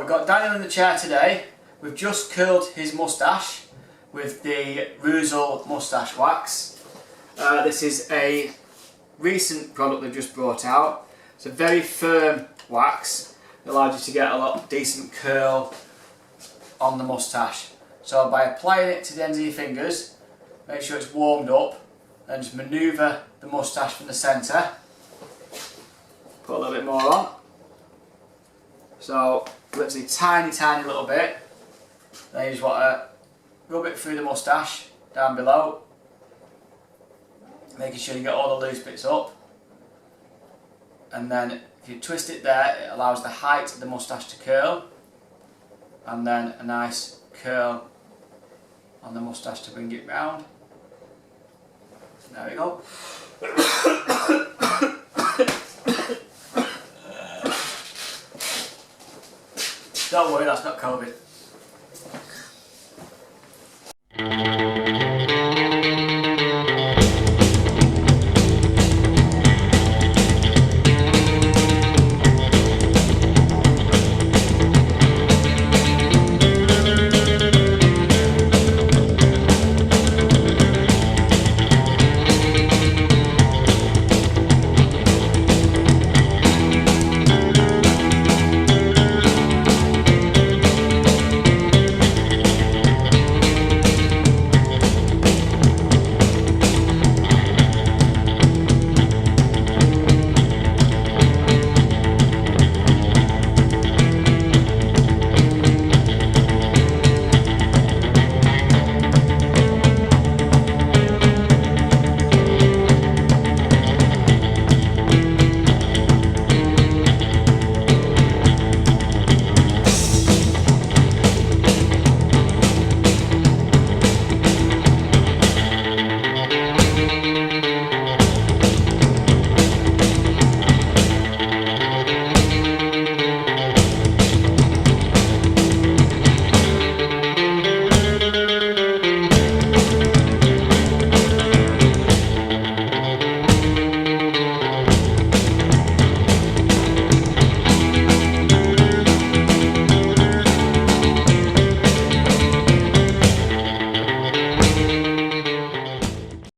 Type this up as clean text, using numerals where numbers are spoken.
I've got Daniel in the chair today. We've just curled his moustache with the Reuzel Moustache Wax. This is a recent product they've just brought out. It's a very firm wax. It allows you to get a lot of decent curl on the moustache. So by applying it to the ends of your fingers, make sure it's warmed up, and just manoeuvre the moustache from the centre. Put a little bit more on. So literally tiny little bit. Then you just want to rub it through the moustache down below, making sure you get all the loose bits up. And then if you twist it there, it allows the height of the moustache to curl, and then a nice curl on the moustache to bring it round. There we go. Don't worry, that's not COVID.